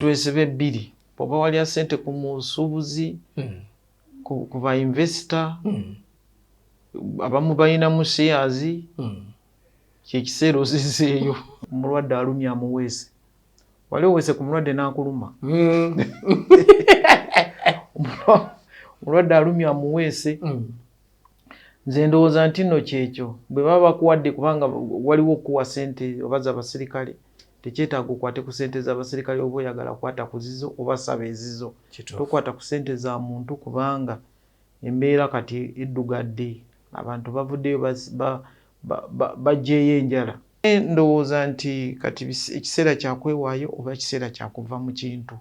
twesebe bbiri bw'oba walya ssente ku musuubuzi ku ba investor abamu balinamu shares kyekiseera ozizeeyo omulwadde alumya amuweese wali oweese ku mulwadde n'akuluma omulwadde alumya amuweese nze ndowooza nti nno kyekyo bwe baba bakuwadde kubanga waliwo okuwa ssente oba z'abasirikale tekyetaaga okwate ku ssente z'abasirikale oba oyagala kukwata ku zizo oba saba ezizo tokwata ku ssente za muntu kubanga embeera kati eddugadde abantu bavuddeyo bajjeeyo enjala. Ndowooza nti kati ekiseera kyakwewaayo oba ekiseera kyakuva mu kintu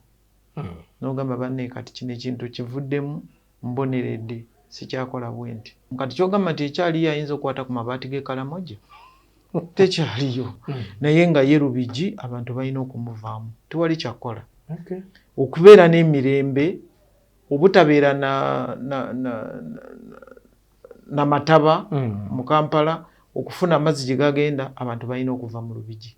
n'ogamba banne kati kino ekintu kivuddemu mboneredde sikyakola bwe nti kati kyogamba nti ekyaliyo ayinza okukwata ku mabaati g'ekalamoja tekyaliyo naye nga ye Lubigi abantu balina okumuvaamu tewali kyakola okubeera n'emirembe obutabeera na mataba mu Kampala okufuna amazzi gye gagenda abantu balina okuva mu Lubigi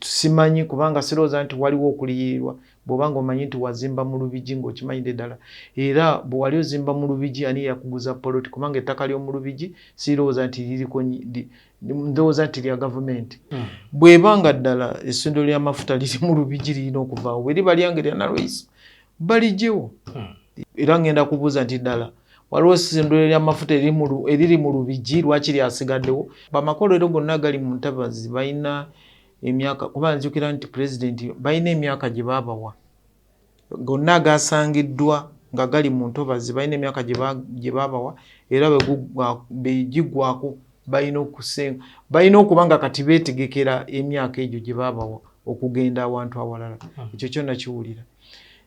simanyi kubanga sirowooza nti waliwo okuliyirirwa bw'obanga omanyi nti wazimba mu Lubigi ng'okimanyidde ddala era bwe wali ozimba mu Lubigi ani yakuguza poloti kubanga ettaka ly'omu Lubigi sirowooza nti liriko ndowooza nti lya gavumenti bw'ebanga ddala essundiro ly'amafuta liri mu Lubigi lirina okuvaawo bwe liba lyange lya Nalweyiso baligyewo era ngenda kubuuza nti ddala waliwo essundiro ly'amafuta eriri mu Lubigi lwaki lyasigaddewo bamakolero gonna gali mu Ntabazi balina emyaka kuba nzijukira nti pulezidenti balina emyaka gye baabawa gonna agasangiddwa nga gali mu Ntobazi balina emyaka gye baabawa era begigwako balina okuba nga kati beetegekera emyaka egyo gye baabawa okugenda awantu awalala ekyo kyonna kiwulira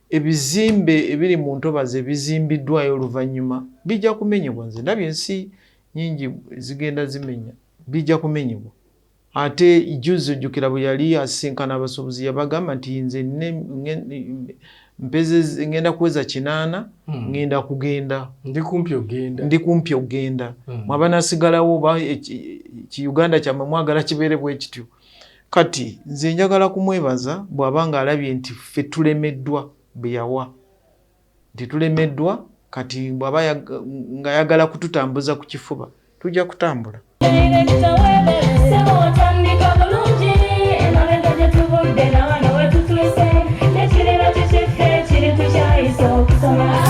ebizimbe ebiri mu Ntobazi ebizimbiddwayo oluvannyuma bijja kumenyebwa nze ndabye ensi nyingi zigenda zimenya bijja kumenyebwa ate juzi ojjukira bwe yali asinkana abasuubuzi yabagamba nti nze mpeze ngenda kuweza 8 ngenda kugenda ndi kumpi ogenda mwaba nasigalawo oba Uganda kyammwe mwagala kibeere bwe kityo kati nze njagala kumwebaza bw'abanga alabye nti ffe tulemeddwa bwe yawa nti tulemeddwa kati bw'aba nga yagala kututambuza ku kifuba tujja kutambula.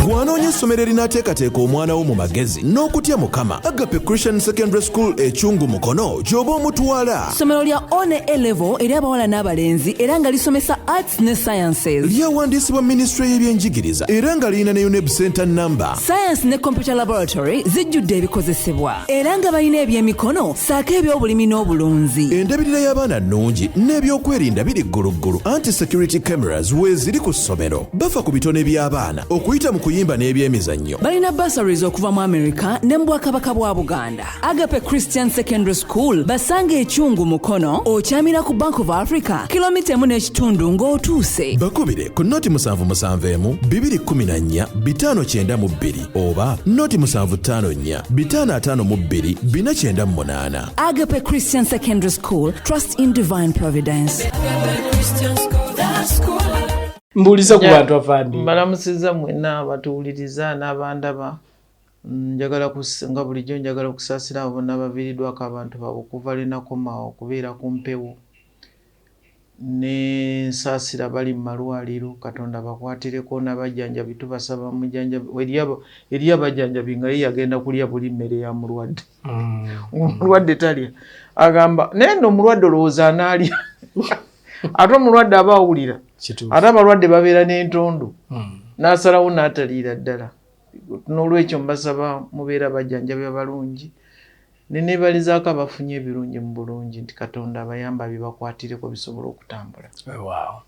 Bw'anoonya essomero erinaateekateeka omwana wo mu magezi n'okutya Mukama, Agape Christian Secondary School Ekyungu Mukono gy'oba omutwala. Ssomero lya one A-level eri abawala n'abalenzi era nga lisomesa arts ne sciences. Lyawandiisibwa Ministry y'ebyenjigiriza era nga lirina ne UNEB Center number. Science ne Computer Laboratory zijjudde ebikozesebwa era nga balina ebyemikono saako eby'obulimi n'obulunzi. Endabirira y'abaana nnungi n'ebyokwerinda biri gguluggulu. Anti-security cameras weeziri ku ssomero. Bafa ku bitone by'abaana okuyita mu kuyimba n'ebyemizannyo. Balina bursaries okuva mu America ne mu Bwakabaka bwa Buganda. Agape Christian Secondary School basanga Ekyungu Mukono okyamira ku Bank of Africa kilomita 1.5 ng'otuuse. Bakubire ku noti 771 214 592 oba noti 754 552 498. Agape Christian Secondary School, trust in divine providence. Mbuuliza ku bantu afandi. Mbalamusiza mwenna abatuwuliriza n'abandaba. Njagala nga bulijjo njagala okusaasira abo bonna baviiriddwako abantu baabwe okuva lunakomaawo okubeera ku mpewo ne nsaasira bali mu malwaliro Katonda bakwatireko n'abajjanjabi tubasaba mujjanjabi eri abajjanjabi nga ye yagenda kulya buli mmere ya mulwadde omulwadde talya agamba naye nno omulwadde olowooza anaalya ate omulwadde aba awulira ate abalwadde babeera n'entondo n'asalawo n'ataliira ddala n'olwekyo mbasaba mubeera abajjanjabi abalungi neneebalizaako abafunye ebirungi mu bulungi nti Katonda abayamba bibakwatireko bisobola okutambula.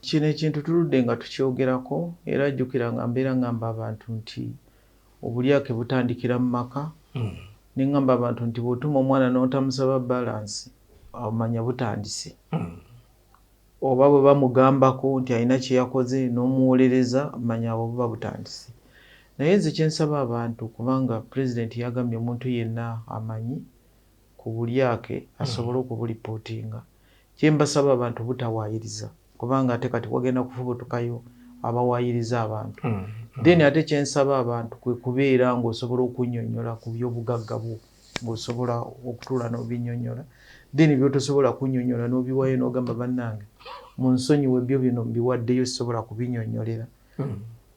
Kino ekintu tuludde nga tukyogerako era jjukira nga mbeera ngamba abantu nti obulyake butandikira mu maka ne ngamba abantu nti bw'otuma omwana n'otamusaba balansi omanya butandise oba bwe bamugambako nti alina kye yakoze n'omuwolereza manya abo buba butandise. Naye nze kye nsaba abantu kubanga pulezidenti yagambye omuntu yenna amanyi ku bulyake asobole okubulipootinga. Kye mbasaba abantu butawaayiriza kubanga ate kati wagenda kufubutukayo abawayiriza abantu. Then ate kyensaba abantu kwe kubeera ng'osobola okunnyonnyola ku by'obugagga bwo, ng'osobola okutuula n'obinnyonnyola. Then by'otosobola kunnyonnyola n'obiwayo n'ogamba bannange munsonyiwe byo bino mbiwaddeyo sisobola kubinnyonnyolera.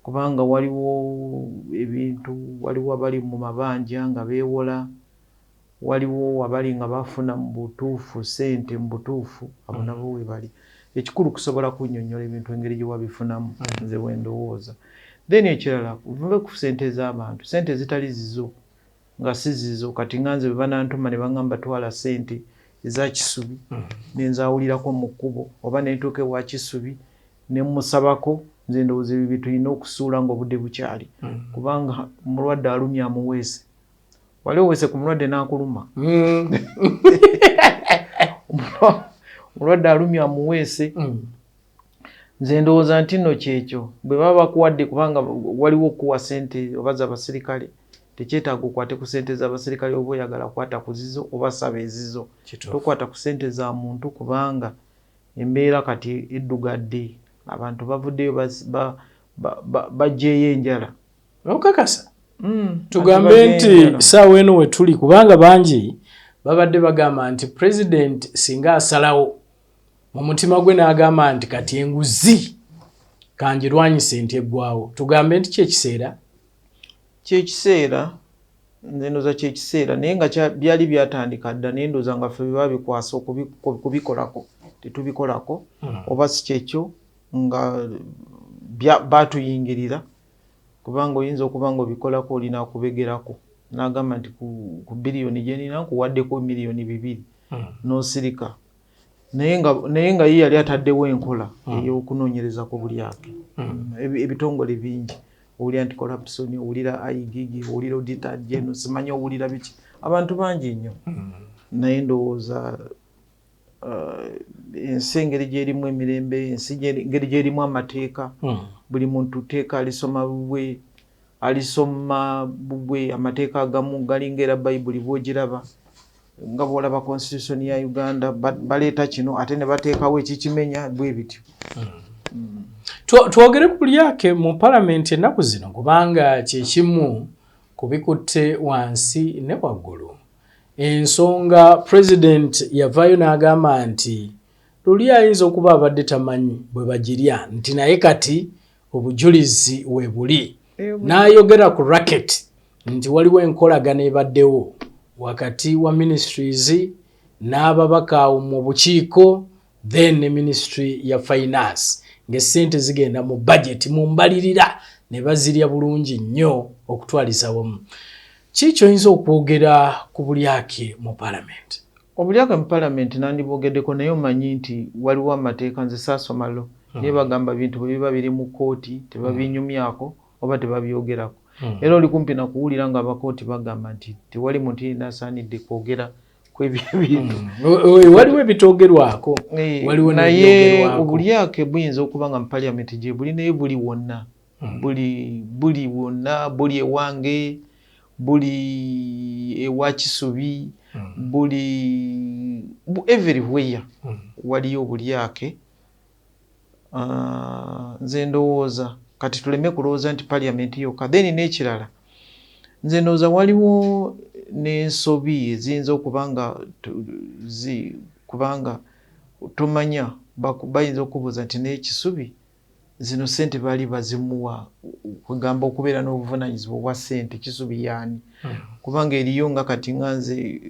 Kubanga waliwo ebintu, waliwo abali mu mabanja nga beewola, waliwo abali nga bafuna mu butuufu ssente mu butuufu, abo nabo we bali. Ekikulu kusobola kunnyonnyola ebintu engeri gye wabifunamu, nze bwe ndowooza. Then ekirala vuve ku ssente z'abantu, ssente zitali zizo nga si zizo. Kati nga nze bwe banantuma ne baŋŋamba twala ssente eza Kisubi ne nzaawulirako mu kkubo oba ne ntuuka ewa Kisubi ne mmusabako, nze ndowooza ebyo bye tulina okusuula ng'obudde bukyali. Kubanga omulwadde alumya amuweese. Wali oweese ku mulwadde n'akuluma. Omulwadde alumya amuweese. Nze ndowooza nti nno kyekyo bwe baba bakuwadde, kubanga waliwo okuwa ssente oba z'abasirikale, tekyetaaga okwate ku ssente z'abasirikale oba oyagala kwata ku zizo oba saba ezizo. Tokwata ku ssente za muntu kubanga embeera kati eddugadde. Abantu bavuddeyo baggyeyo enjala. Okakasa tugambe nti saawa eno we tuli, kubanga bangi babadde bagamba nti President singa asalawo mu mutima gwe n'agamba nti kati enguzi kanjirwanyise nti eggwawo, tugambe nti kyekiseera? Kyekiseera, nze ndowooza kyekiseera, naye nga byali byatandika dda naye ndowooza nga ffe biba bikwasa kubikolako tetubikolako, oba si kyekyo nga batuyingirira, kubanga oyinza okuba nga obikolako olina kubegerako n'agamba nti ku biliyoni gye nina nkuwaddeko miliyoni 2 n'osirika. Naye nga ye yali ataddewo enkola ey'okunoonyereza ku bulyake. Ebitongole bingi owulira nti corruption, owulira IGG, owulira auditor general, simanyi owulira biki, abantu bangi nnyo. Naye ndowooza ensi engeri gyerimu emirembe, ensi engeri gyerimu amateeka, buli muntu teeka alisoma bubwe, amateeka agamu galinga era Bayibuli bw'ogiraba, nga bw'olaba constitution ya Uganda baleeta kino ate ne bateekawo ekikimenya bwe bityo. Twogere ku bulyake mu Parliament ennaku zino, kubanga kyekimu kubikutte wansi ne waggulu. Ensonga President yavaayo n'agamba nti luli ayinza okuba abadde tamanyi bwe bagirya, nti naye kati obujulizi we buli. N'ayogera ku racket nti waliwo enkolagana ebaddewo wakati wa ministries n'ababaka mu bukiiko, then ne Ministry ya Finance, ng'essente zigenda mu budget mu mbalirira ne bazirya bulungi nnyo okutwaliza wamu. Kiki oyinza okwogera ku bulyake mu Parliament? Obulyake mu Parliament nandibwogeddeko, naye omanyi nti waliwo amateeka, nze saasomalo naye bagamba bintu bwe biba biri mu kooti tebabinyumyako oba tebabyogerako. Era oli kumpi na kuwulira nga abakooti bagamba nti tewali muntu yenna asaanidde kwogera ku ebyo ebintu. Waliwo ebitoogerwako, waliwo naye obulyake buyinza okuba nga mu Parliament gye buli, naye buli wonna, buli wonna, buli ewange, buli ewa Kisubi, buli everywhere waliyo obulyake. Nze ndowooza kati tuleme kulowooza nti Parliament yokka. Then n'ekirala, nze ndowooza waliwo n'ensobi eziyinza okuba nga kubanga tomanya, bayinza okubuuza nti naye Kisubi zino ssente baali bazimuwa, kugamba okubeera n'obuvunaanyizibwa obwa ssente, Kisubi yaani? Kubanga eriyo nga kati nga nze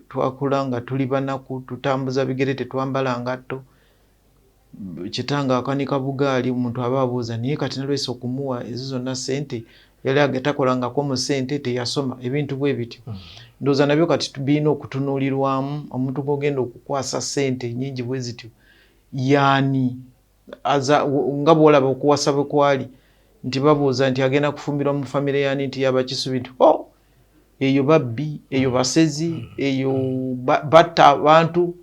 twakula nga tuli banaku, tutambuza bigere, tetwambala ngatto, kitanga akanika bugaali, omuntu aba abuuza naye kati nalwese okumuwa ezo zonna ssente, yali agatakolangako mu ssente, teyasoma, ebintu bwe bityo. Ndowooza nabyo kati birina okutunuulirwamu. Omuntu gw'ogenda okukwasa ssente nnyingi bwe zityo yaani? Nga bw'olaba okuwasa bwe kwali nti babuuza nti agenda kufumbirwa mu famire yaani, nti yaba Kisubi, nti eyo babbi, eyo basezi, eyo batta abantu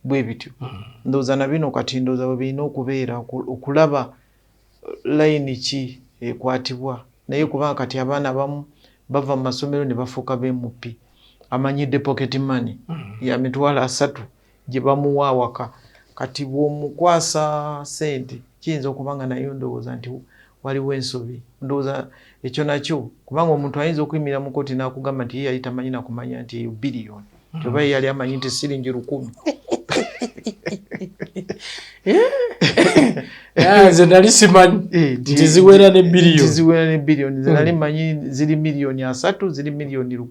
bwe bityo. Ndowooza na bino kati ndowooza bwe birina okubeera okulaba layini ki ekwatibwa. Naye kubanga kati abaana abamu bava mu masomero ne bafuuka b'MP, amanyidde pocket money ya 3,000 gye bamuwa awaka. kati bw'omukwasa ssente kiyinza okuba nga nayo ndowooza nti waliwo ensobi ndowooza ekyo nakyo kubanga omuntu ayinza okuyimira mu kooti n'akugamba nti ye yali tamanyi nakumanya nti eyo biliyoni oba ye yali amanyi nti siringi 1,000 nze nali simanyi nti ziwera ne biliyoni nze nali manyi ziri miliyoni 3 ziri miliyoni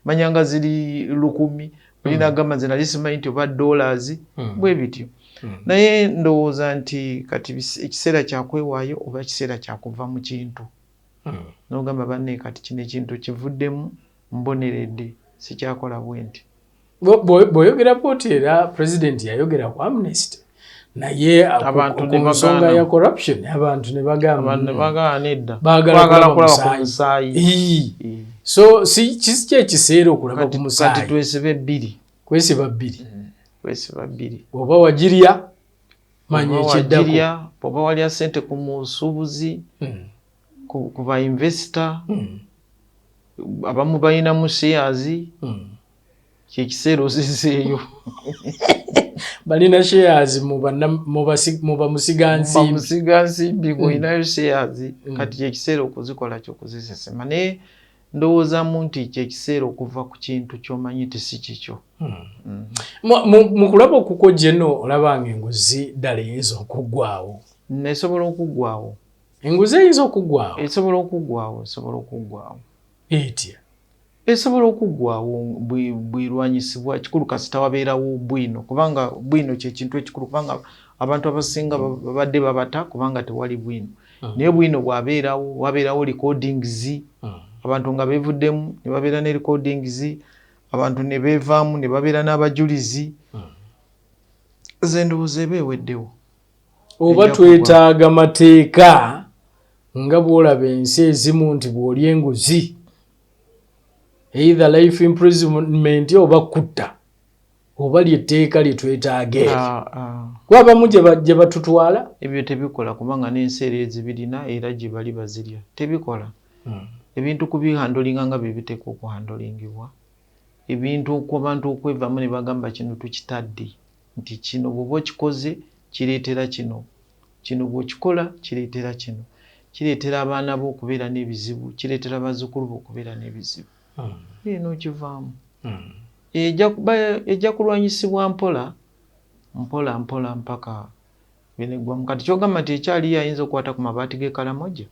manyanga ziri 1,000 olina agamba nze nali simanyi nti oba dollars bwe bityo naye ndowooza nti kati ekiseera kyakwewaayo oba ekiseera kyakuva mu kintu n'ogamba banne kati kino ekintu kivuddemu mboneredde sikyakola bwe nti bw'oyogera bw'oti era pulezidenti yayogera ku amnesty naye ku nsonga ya corruption abantu ne bagamba nedda baagala kulaba ku musaayi so kisi kyekiseera okulaba ku musaayi kati kwesiba bbiri oba wagirya manya ekyeddako oba walya ssente ku musuubuzi ku ba investor abamu balinamu shares kyekiseera ozizeeyo balina shares mu bamusigansimbi ng'olinayo shares kati kyekiseera okuzikola kyokuzisesema naye ndowoozamu nti kyekiseera okuva ku kintu ky'omanyi nti si kikyo. Mu kulaba okuko jeno olabanga enguzi ddala eyinza okuggwaawo. Esobola okuggwaawo. Enguzi eyinza okuggwaawo. Esobola okuggwaawo. Etya. Esobola okuggwaawo bwirwanyisibwa kikulu kasita wabeerawo bwino kubanga bwino kyekintu ekikulu kubanga abantu abasinga babadde babata kubanga tewali bwino. Naye bwino bwabeerawo wabeerawo recordings abantu nga beevuddemu ne babeera ne recordings abantu ne beevaamu ne babeera n'abajulizi zendowooza ebeeweddewo. Oba twetaaga mateeka nga bw'olaba ensi ezimu nti bw'olya enguzi either life imprisonment oba kutta oba lyetteeka lye twetaaga kuba abamu gye batutwala ebyo tebikola kubanga n'ensi era ezibirina era gye bali bazirya tebikola. Ebintu kubihandolinga nga bibiteeka okuhandolingibwa ebintu ku bantu okwevaamu ne bagamba kino tukitadde nti kino bw'oba okikoze kireetera kino bw'okikola kireetera kino kireetera abaana bo okubeera n'ebizibu kireetera bazzukulu bo okubeera n'ebizibu n'okivaamu ejja kulwanyisibwa mpola mpaka bineggwamu kati kyogamba nti ekyaliyo ayinza okukwata ku mabaati g'ekalamoja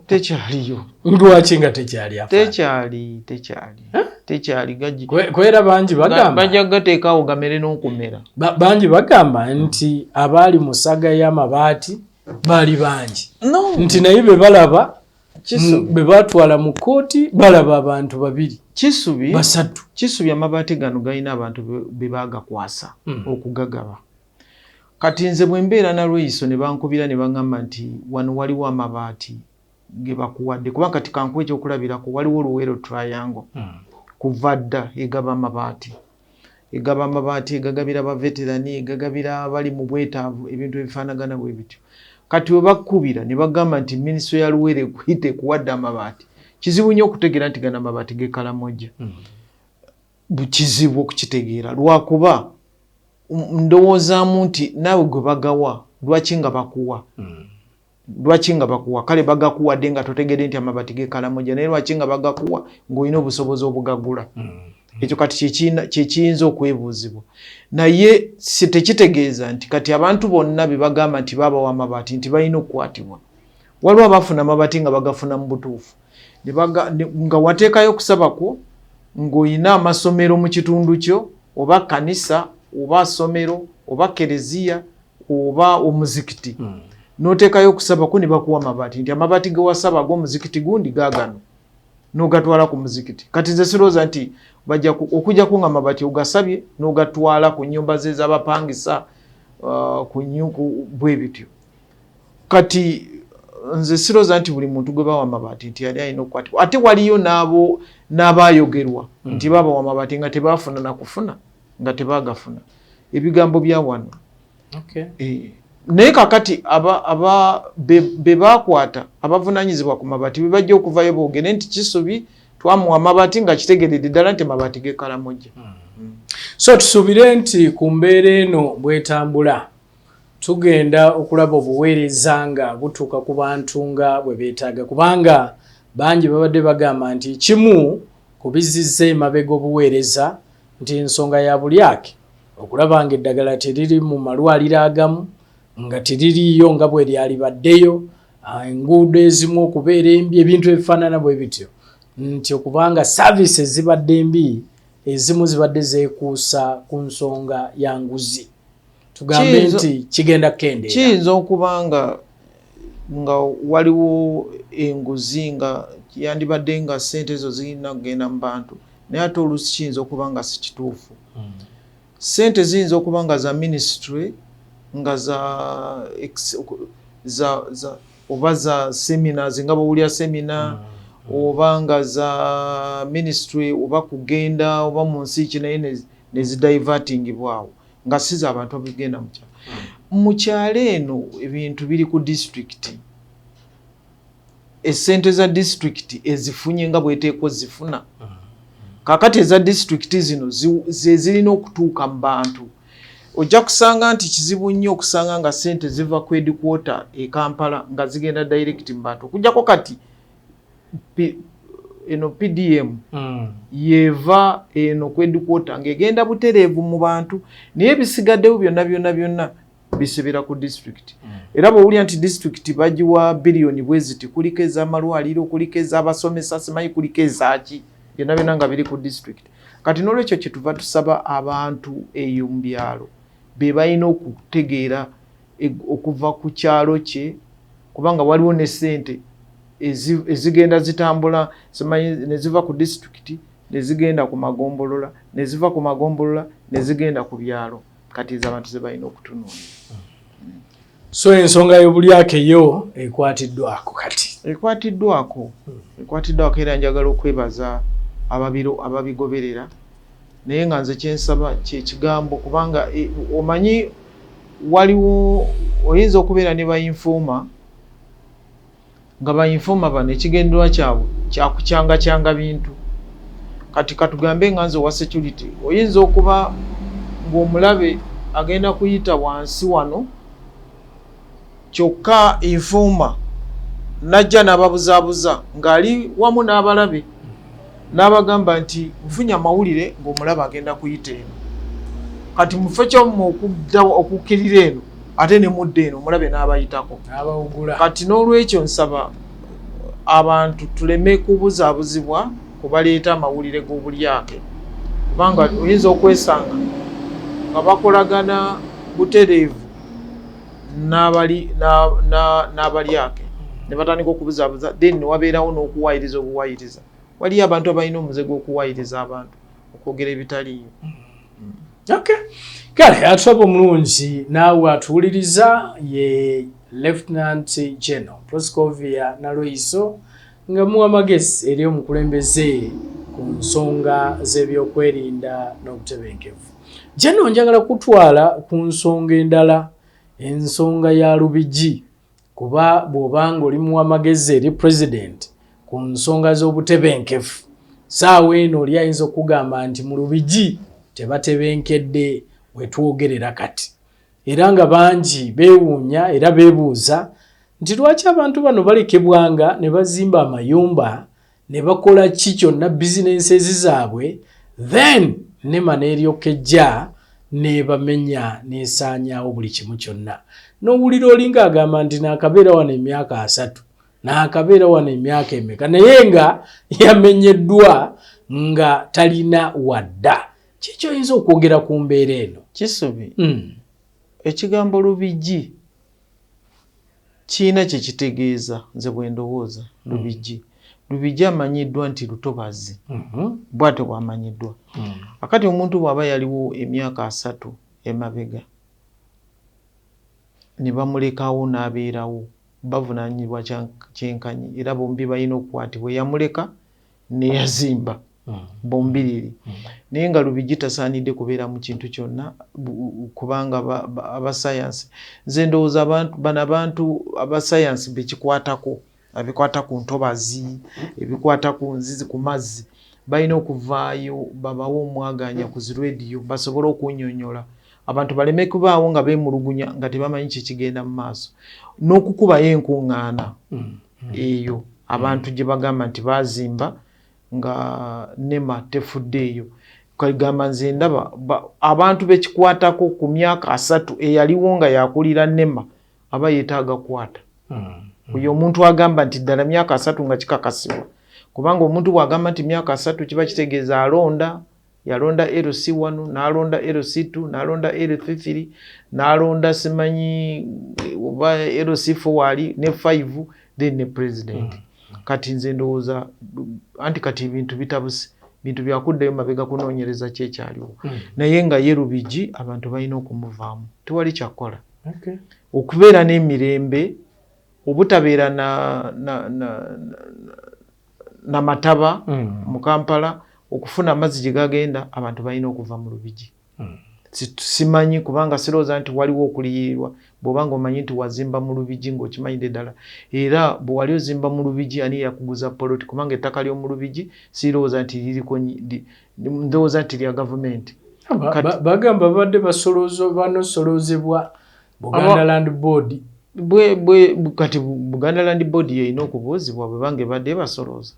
tekyaliyo. Lwaki nga tekyali tekyali gaji kwera bangi bagamba bajja gateekaawo gamere n'okumera. Bangi bagamba nti abaali mu saga y'amabaati baali bangi nti naye be balaba be batwala mu kooti balaba abantu 2 basatu kisubi amabaati gano galina abantu be baagakwasa okugagaba. Kati nze bwe mbeera na Lweyiso ne bankubira ne baŋŋamba nti wano waliwo amabaati ge bakuwadde kuba kati kankuwa ekyokulabirako waliwo Luweero Triangle kuva dda egaba amabaati egagabira abaveterani egagabira abali mu bwetaavu ebintu ebifaanagana bwe bityo. Kati we bakkubira ne bagamba nti minisitule ya Luweero ekuyite kuwadde amabaati kizibu nnyo okutegeera nti gano amabaati g'ekalamoja kizibu okukitegeera lwakuba ndowoozaamu nti naawe gwe bagawa lwaki nga bakuwa kale bagakuwadde nga totegedde nti amabaati g'ekalamoja naye lwaki nga bagakuwa ng'olina obusobozi obugagula ekyo kati kyekiyinza okwebuuzibwa naye tekitegeeza nti kati abantu bonna be bagamba nti baabawa amabaati nti balina okukwatibwa. Waliwo abafuna amabaati nga bagafuna mu butuufu nga wateekayo okusaba kwo ng'olina amasomero mu kitundu kyo oba kanisa oba somero oba kereziya oba omuzikiti n'oteekayo okusaba ko ne bakuwa amabaati nti amabaati ge wasaba ag'omuzikiti gundi gaagano n'ogatwala ku muzikiti. Kati nze sirowooza nti bajja okujjako nga amabaati ogasabye n'ogatwala ku nnyumba ze z'abapangisa bwe bityo. Kati nze sirowooza nti buli muntu gwe bawa amabaati nti yali alina okukwatibwa ate waliyo n'abaayogerwa nti baabawa amabaati nga tebaafuna nakufuna nga tebaagafuna ebigambo bya wano. Naye kakati be baakwata abavunaanyizibwa ku mabaati be bajja okuvayo boogere nti kisubi twamuwa amabaati nga kitegeredde ddala nti mabaati g'ekalamoja. So tusuubire nti ku mbeera eno bwetambula tugenda okulaba obuweereza nga butuuka ku bantu nga bwe beetaaga, kubanga bangi babadde bagamba nti kimu kubizizza emabega obuweereza nti ensonga ya bulyake okulaba nga eddagala teriri mu malwaliro agamu, nga teririiyo nga bwe lyalibaddeyo, enguudo ezimu okubeera embi, ebintu ebifaanana bwe bityo, nti okubanga saavisi zibadde mbi, ezimu zibadde zeekuusa ku nsonga ya nguzi. Tugambe nti kigenda kendeera. Kiyinza okuba nga waliwo enguzi nga yandibadde nga ssente ezo zirina kugenda mu bantu, naye ate oluusi kiyinza okuba nga si kituufu. Ssente ziyinza okuba nga za ministry, nga oba za seminars nga bw'owulira semina, oba nga za ministry, oba kugenda oba mu nsi ki naye ne zidivertingibwawo nga si za bantu abagenda mu kyalo. Mu kyalo eno ebintu biri ku disitulikiti. Essente za disitulikiti ezifunye nga bweteekwa zifuna. Kaakati eza disitulikiti zino ze zirina okutuuka mu bantu. Ojja kusanga nti kizibu nnyo okusanga nga ssente ziva ku headquarter e Kampala nga zigenda direct mu bantu. Okuggyako kati eno PDM yeva eno ku headquarter ng'egenda butereevu mu bantu, naye bisigaddewo byonna bisibira ku disitulikiti. Era bw'owulira nti disitulikiti bagiwa biliyoni bwe ziti, kuliko ez'amalwaliro, kuliko ez'abasomesa, simanyi kuliko ezaaki, byonna nga biri ku disitulikiti. Kati n'olwekyo kyetuva tusaba abantu eyo mu byalo be balina okutegeera okuva ku kyalo kye, kubanga waliwo ne ssente ezigenda zitambula, simanyi ne ziva ku disitulikiti ne zigenda ku magombolola, ne ziva ku magombolola ne zigenda ku byalo. Kati ez'abantu ze balina okutunuulira. So ensonga y'obulyake yo ekwatiddwako kati. Ekwatiddwako era njagala okwebaza ababigoberera, naye nga nze kyensaba kyekigambo, kubanga omanyi waliwo oyinza okubeera ne bayinfooma nga bayinfooma bano ekigendererwa kyabwe kyakucyangacyanga bintu. Kati katugambe nga nze owa security oyinza okuba ng'omulabe agenda kuyita wansi wano, kyokka informa najja n'ababuzaabuza ng'ali wamu n'abalabe n'abagamba nti nfunye amawulire ng'omulabe agenda kuyita eno. Kati mufe kyomu okukkirira eno ate ne mudda eno omulabe n'abayitako. Kati n'olwekyo nsaba abantu tuleme kubuzaabuzibwa kubaleeta amawulire g'obulyake, kubanga oyinza okwesanga nga bakolagana butereevu n'abalyake ne batandika okubuzaabuza, then ne wabeerawo n'okuwaayiriza obuwaayiriza. Waliyo abantu abalina omuze gw'okuwaayiriza abantu okwogera ebitaliiyo. Okay. Kale atusaba omulungi naawe atuwuliriza ye Lieutenant General Proscovia Nalweyiso nga muwa amagezi eri omukulembeze ku nsonga z'ebyokwerinda n'obutebenkevu. General, njagala kutwala ku nsonga endala, ensonga ya Lubigi, kuba bw'obanga oli muwa amagezi eri President ku nsonga z'obutebenkevu, saawa eno oli ayinza okugamba nti mu Lubigi tebatebenkedde wetwogerera kati. Era nga bangi beewuunya era beebuuza nti lwaki abantu bano balekebwanga ne bazimba amayumba ne bakola ki kyonna bizinensi zaabwe, then nema n'eryokejja ne bamenya n'esaanyaawo buli kimu kyonna. N'owulira olinga agamba nti naakabeera wano emyaka 3, naakabeera wano emyaka emeka, naye nga yamenyeddwa nga talina wadda. Kiki oyinza okwogera ku mbeera eno? Kisubi, ekigambo Lubigi kiina kye kitegeeza nze bwe ndowooza. Lubigi amanyiddwa nti lutobazi, bw'atyo bw'amanyiddwa. Akati omuntu bw'aba yaliwo emyaka 3 emabega ne bamulekawo n'abeerawo, bavunaanyibwa kyenkanyi, era bombi balina okukwatibwa. Yamuleka ne yazimba bombiriri, naye nga Lubigi tasaanidde kubeera mu kintu kyonna, kubanga abasayansi, nze ndowooza bano abantu abasayansi bekikwatako, ebikwata ku ntobazi ebikwata ku nzizi ku mazzi balina okuvaayo babawo omwaganya ku zi radio basobole okunnyonnyola abantu baleme kubaawo nga beemulugunya nga tebamanyi kikigenda mu maaso n'okukubayo enkuŋŋaana eyo abantu gye bagamba nti baazimba nga NEMA tefuddeeyo kagamba nze ndaba abantu bekikwatako ku myaka 3 eyaliwo nga yakulira NEMA aba yeetaaga kwata oyo omuntu agamba nti ddala myaka 3 nga kikakasibwa kubanga omuntu bw'agamba nti myaka 3 kiba kitegeeza yalonda LC1 n'alonda LC2 n'alonda LC3 n'alonda simanyi oba LC4 wali ne 5 then ne president kati nze ndowooza anti kati ebintu bitabuse bintu byakuddayo mabega kunoonyereza kyekyaliwo naye nga ye Lubigi abantu balina okumuvaamu tewali kyakola okubeera n'emirembe obutabeera na mataba mu Kampala okufuna amazzi gye gagenda abantu balina okuva mu Lubigi simanyi kubanga sirowooza nti waliwo okuliyirirwa bw'obanga omanyi nti wazimba mu Lubigi ng'okimanyidde ddala era bwe wali ozimba mu Lubigi ani yakuguza poloti kubanga ettaka ly'omu Lubigi sirowooza nti liriko ndowooza nti lya gavumenti bagamba badde banosoloozebwa Buganda Land Board kati Buganda Land Board yerina okubuuzibwa bwe bange badde basolooza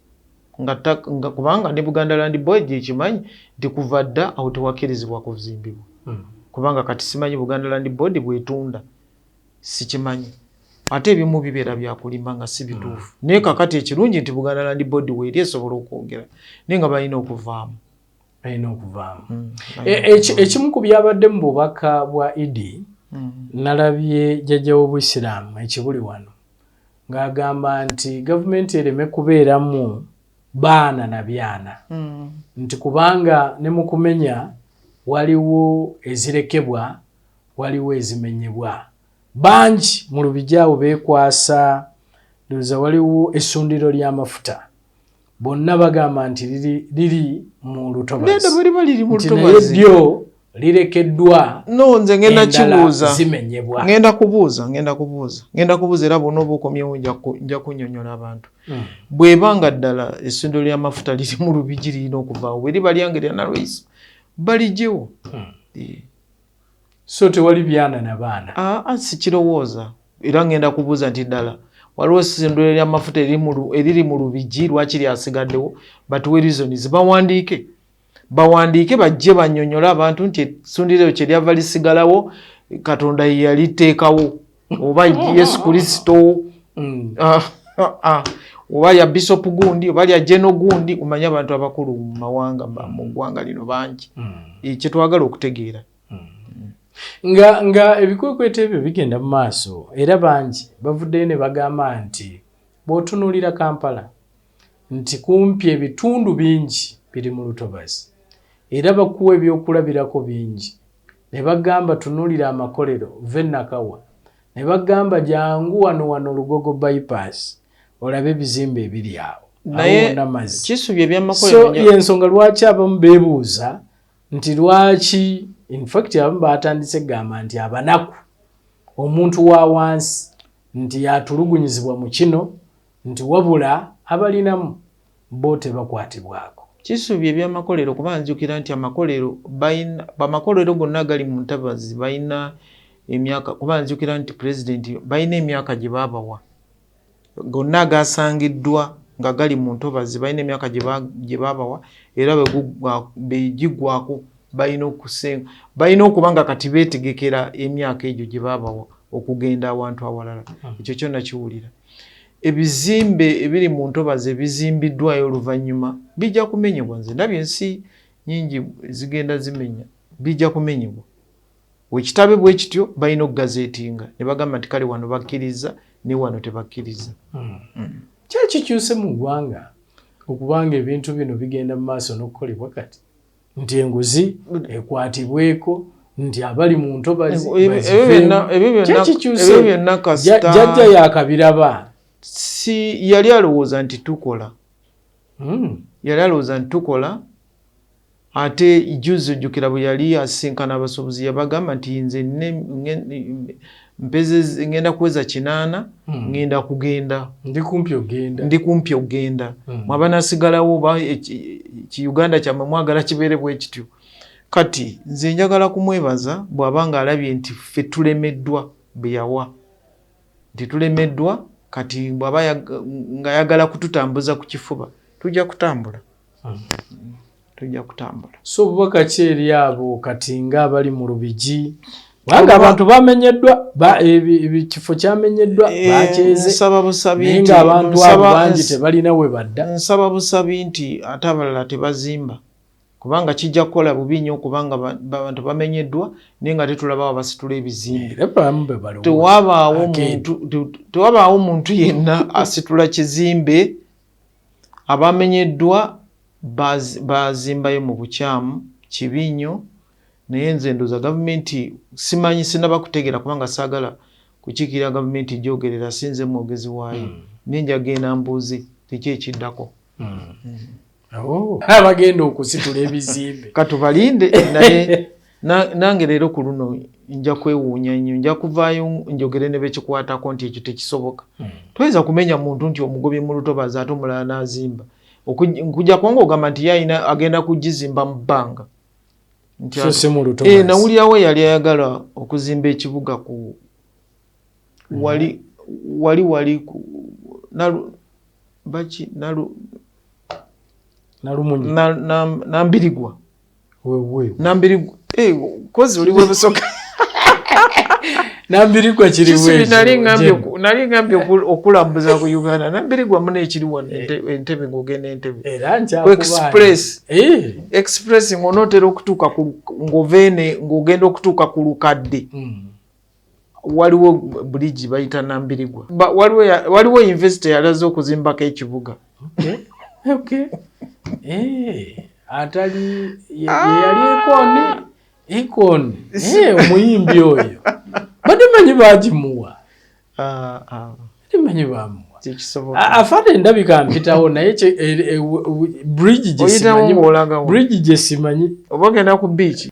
nga kubanga ne Buganda Land Board ekimanyi nti kuva dda awo tewakkirizibwa kuzimbibwa kubanga kati simanyi Buganda Land Board bwetunda sikimanyi ate ebimu bibeera byakulima nga si bituufu naye kakati ekirungi nti Buganda Land Board weeri esobola okwogera naye nga balina okuvaamu ekimu ku byabadde mu bubaka bwa Idi nalabye jjajja w'Obuyisiraamu ekibuli wano ng'agamba nti gavumenti ereme kubeeramu baana na byana nti kubanga ne mu kumenya waliwo ezirekebwa waliwo ezimenyebwa bangi mu Lubigi awo beekwasa ndowooza waliwo essundiro ly'amafuta bonna bagamba nti liri mu lutobazi nti naye ddyo lirekeddwa nze ngenda kibuuza zimenyebwa ngenda kubuuza era bonna oba okomyewo nja kunnyonnyola abantu bw'ebanga ddala essundiro ly'amafuta liri mu Lubigi lirina okuvaawo bwe liba lyangerera nalweiso baligyewo so tewali byana na baana sikirowooza era ngenda kubuuza nti ddala waliwo essundiro ly'amafuta eriri mu Lubigi lwaki lyasigaddewo batuwe reasons bawandiike bajje bannyonnyola abantu nti essundiro kye lyava lisigalawo Katonda ye yaliteekawo oba Yesu Kristo oba ya Bishop gundi oba ya General gundi umanye abantu abakulu mu mawanga mu ggwanga lino bangi kye twagala okutegeera nga ebikwekweto ebyo bigenda mu maaso era bangi bavuddeyo ne bagamba nti bw'otunuulira Kampala nti kumpi ebitundu bingi biri mu lutobazi era bakuwa ebyokulabirako bingi ne bagamba tunuulira amakolero Venakawa ne bagamba jangu wano Lugogo bypass olabe ebizimbe ebiri awo naye kisubye ebyamakolero yensonga lwaki abamu beebuuza nti lwaki in fact abamu baatandise gamba nti abanaku omuntu wa wansi nti yatulugunyizibwa mu kino nti wabula abalinamu bo tebakwatibwako kisubye ebyamakolero kuba nzijukira nti amakolero gonna gali mu ntabazi balina emyaka kuba nzijukira nti pulezidenti balina emyaka gye baabawa gonna agasangiddwa nga gali mu ntobazi balina emyaka gye baabawa era begigwako balina okusenga balina okuba nga kati beetegekera emyaka egyo gye baabawa okugenda awantu awalala ekyo kyonna kiwulira ebizimbe ebiri mu ntobazi ebizimbiddwayo oluvannyuma bijja kumenyebwa nze ndabye ensi nyingi zigenda zimenya bijja kumenyebwa wekitabe bwe kityo balina okugazeetinga ne bagamba nti kale wano bakkiriza ne wano tebakkiriza kyekikyuse mu ggwanga okubanga ebintu bino bigenda mu maaso n'okukolebwa kati nti enguzi ekwatibweko nti abali mu ntobazi ebyo byonna kasita jjajja yakabiraba si yali alowooza nti tukola ate juzi ojjukira bwe yali asinkana abasuubuzi yabagamba nti nze mpeze ngenda kuweza 8 ngenda kugenda ndi kumpi ogenda mwabana sigalawo ba ki Uganda kya mwagala kibere bwe kityo kati nze njagala kumwebaza bwabanga alabye nti ffe tulemeddwa beyawa tulemeddwa kati bwaba nga yagala kututambuza ku kifuba tujja kutambula so bubaka kyeri abo kati nga abali mu Lubigi wanga abantu bamenyeddwa kifo kyamenyeddwa bakyeze nsaba busabi nti abantu abangi tebalina we badda nsaba busabi nti atabalala tebazimba kubanga kijja kukola bubi nnyo kubanga abantu bamenyeddwa naye nga tetulaba abasitula ebizimbe tewabaawo muntu yenna asitula kizimbe abamenyeddwa bazimbayo mu bukyamu kibi nnyo naye nze ndoza gavumenti simanyi sinaba kutegeera kubanga saagala kukiikirira gavumenti gyogerera sinze mwogezi waayo nenjagenda mbuuzi kiki ekiddako abagenda okusitula ebizimbe katubalinde naye nange leero ku luno nja kwewuunya nnyo nja kuvaayo njogere ne bekikwatako nti ekyo tekisoboka toyinza kumenya muntu nti omugobye mu lutobazi ate omulala n'azimba nkujja kwanga ogamba nti yayina agenda kugizimba mu bbanga nawulirawo yali ayagala okuzimba ekibuga ku wali Nambirigwa kozi oli webusoka Nambirigwa kiriwe nali ngambye okulambuza ku Uganda Nambirigwa mune ekiriwo Entebbe ng'ogenda Entebbe express ng'onootera okutuuka ng'oveene ng'ogenda okutuuka ku Lukadde waliwo bridge bayita Nambirigwa waliwo university yalaze okuzimbako ekibuga atali yali ikoni omuyimbi oyo bade manyi bagimuwa manyi bamuwa afade ndabika mpitawo naye bridge gyesimanyi obagenda ku beach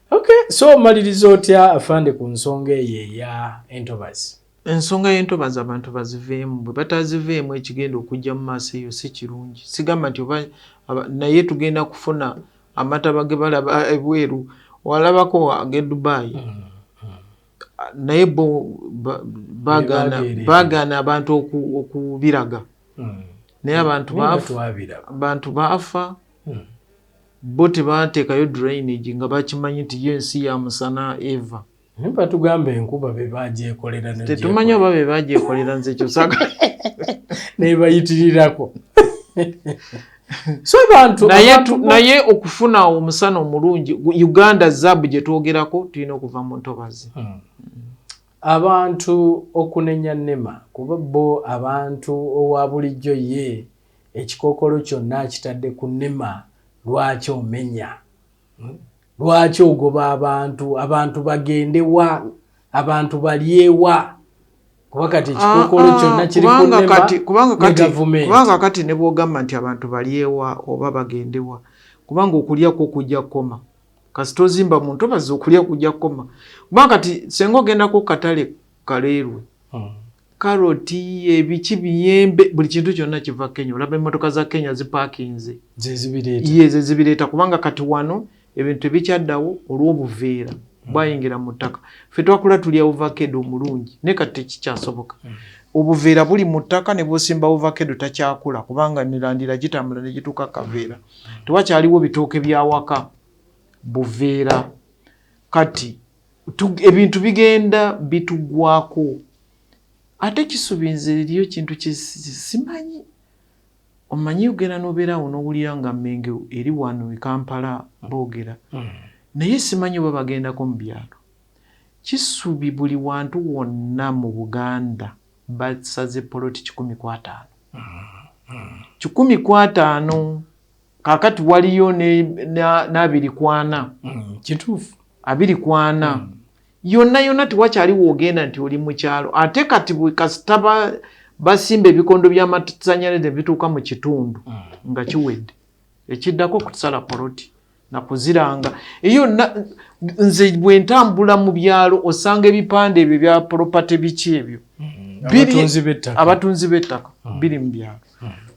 so maliriza otya afande ku nsonga eyo eya entobazi ensonga y'entobazi abantu baziveemu bwe bataziveemu ekigenda okujja mu maaso eyo si kirungi sigamba nti naye tugenda kufuna amataba ge balaba ebweru walabako age Dubai naye baagaana abantu okubiraga naye abantu baafa bo tebateekayo drainage nga bakimanyi nti yensi ya musana eva nimba tugambe enkuba be bagyekolera ne tetumanyi oba be bagyekolera nze ekyo saga ne bayitirirako so abantu naye okufuna omusana omulungi Uganda zabu gye twogerako tulina okuva mu ntobazi abantu okunenya nnema kuba bo abantu owa bulijjo ye ekikokolo kyonna kitadde ku nnema lwaki omenya lwaki ogoba abantu bagendewa abantu balyewa kuba kati ekikokolo kyonna kiri ku nnema kubanga kati ne bwogamba nti abantu balyewa oba bagendewa kubanga okulyako okujja kukoma kasi tozimba mu ntobazi okulya kujja kukoma kubanga kati senga ogendako katale Kaleerwe karoti ebiki biyembe buli kintu kyonna kiva Kenya olaba emmotoka za Kenya zipakinze zezibireeta kubanga kati wano ebintu tebikyaddawo olw'obuveera bwayingira mu ttaka ffe twakula tulya ovacado omulungi naye kati tekikyasoboka obuveera buli mu ttaka ne bw'osimba ovacado takyakula kubanga emirandira gitambula ne gituuka kaveera tewakyaliwo bitooke bya waka buveera kati ebintu bigenda bitugwako ate kisubinze eriyo kintu kisimanyi omanyi ogenda n'obeerawo n'owulira nga Mmengo eri wano e Kampala boogera naye simanyi oba bagendako mu byalo kisubi buli wantu wonna mu Buganda basaze poloti 150 150 kakati waliyo n'240 kituufu 240 yonna tewakyaliwo ogenda nti oli mu kyalo ate kati kasita basimba ebikondo by'amasannyalaze bituuka mu kitundu nga kiwedde ekiddako kusala poloti nakuziranga eyo nze bwe ntambula mu byalo osanga ebipande ebyo bya property biki ebyo abatunzi b'ettaka biri mu byalo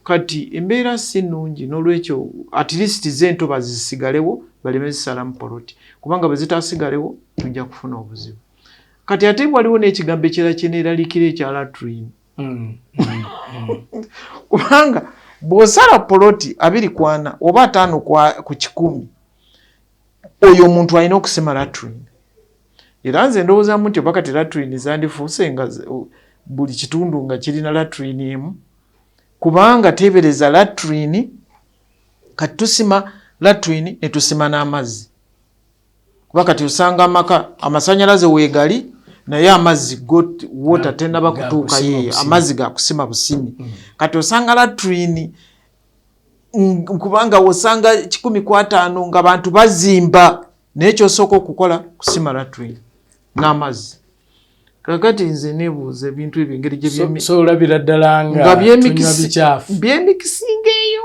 kati embeera si nnungi n'olwekyo at least zento bazisigalewo baleme zisalamu poloti kubanga bwe zitasigalewo tujja kufuna obuzibu kati ate waliwo n'ekigambo ekirala kyeneeralikira ekya latrine kubanga bw'osala poloti 24 oba 5 ku 100 oyo omuntu alina okusima latrine era nze ndowoozamu nti oba kati latrine zandifuuse nga buli kitundu nga kirina latrine emu kubanga teebereza latrine kati tusima latrine ne tusima n'amazzi kuba kati osanga amaka amasanyalaze weegali naye amazzi water tennaba kutuuka yeye amazzi ga kusima busimi kati osanga latrine kubanga osanga 105 nga bantu bazimba naye kyosooka okukola kusima latrine n'amazzi kakati nze nebuuza ebintu ebyo engeri gye so olabira ddala nga tunywa bicaafu byemikisinga eyo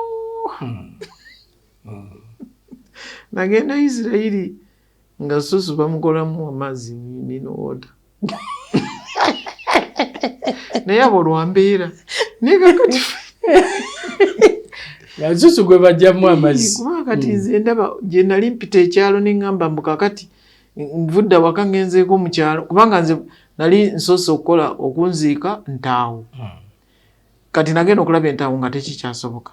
nagenda Isirairi nga susu bamukolamu amazzi minooda naye abo lwambeera naye kakati nga susu gwe bajjamu amazzi kubanga kati nze ndaba gye nali mpita ekyalo neŋŋamba mbu kakati nvudda waka ngenzeeko mu kyalo kubanga nze nali nsoose okukola okunziika ntaawo kati nagenda okulaba entaawo nga tekikyasoboka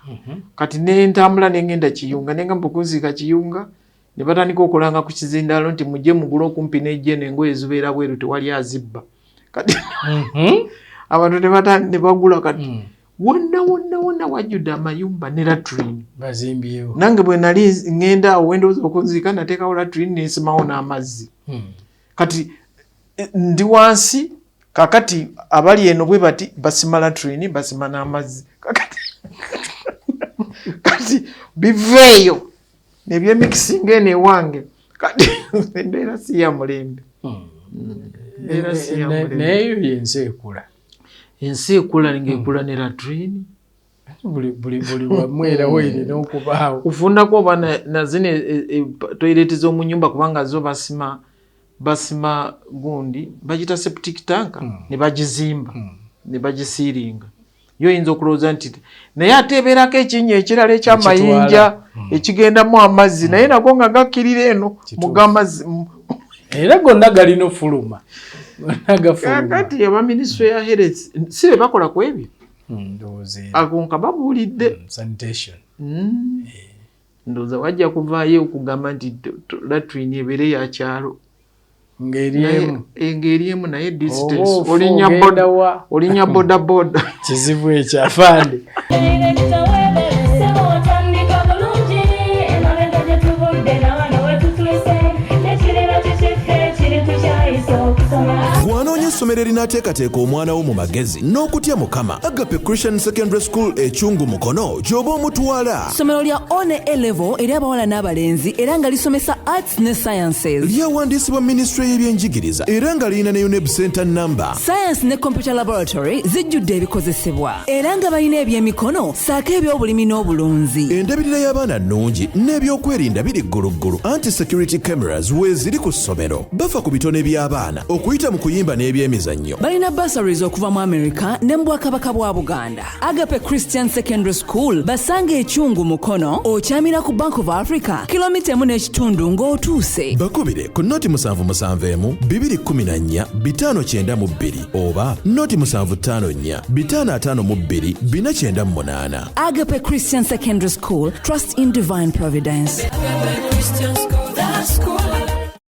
kati nentambula nengenda Kiyunga nengamba okunziika Kiyunga ne batandika okulanga ku kizindaalo nti mujje mugule okumpi n'ejje n'engoye zibeera bweru tewali azibba kati abantu ne bagula kati wonna wajjudde amayumba ne latrine bazimbyewo nange bwe nali ŋŋenda awo wendowooza okunziika nateekawo latrine nesimawo n'amazzi kati ndi wansi kakati abali eno bwe bati basima latrine basima n'amazzi kati biveeyo nebyemikisinga eno ewange kati embeera si ya mulembe naye eyo yensi ekula ensi ekula ng'ekula ne latrine buli wamwera weerina okubaawo kufundako oba nazino toileti z'omu nyumba kubanga zo basima gundi bagita septic tank ne bagizimba ne bagisiiringa yo oyinza okulowooza nti naye ate ebeerako ekinnya ekirala ekyamayinja ekigendamu amazzi naye nago nga gakkirira eno mugamazzi era gonna galina ofuluma kakati aba minisitule ya health si be bakola ku ebyo akonka babuulidde ndowooza wajja kuvaayo okugamba nti latrine ebeere ya kyalo ng'eri emu naye distance olinya bodaboda kizibu ekyafande bw'anoonya essomero erinaateekateeka omwana wo mu magezi n'okutya mukama Agape Christian Secondary School ekyungu mukono gy'oba omutwala ssomero lya one A-level eri abawala n'abalenzi era nga lisomesa arts ne sciences lyawandiisibwa minisitule y'ebyenjigiriza era nga lirina ne UNEB center number science ne computer laboratory zijjudde ebikozesebwa era nga balina ebyemikono saako eby'obulimi n'obulunzi endabirira y'abaana nnungi n'ebyokwerinda biri gguluggulu anti-security cameras weeziri ku ssomero bafa ku bitone by'abaana okuyita mu kuyimba n'ebyemizannyo balina bursaries okuva mu America ne mu Bwakabaka bwa Buganda. Agape Christian Secondary School basanga ekyungu mukono okyamira ku Bank of Africa kilomita 1.5 ng'otuuse bakubire ku noti 771 214 592 oba noti 754 552 498. Agape Christian Secondary School, trust in divine providence. Agape Christian School, the school.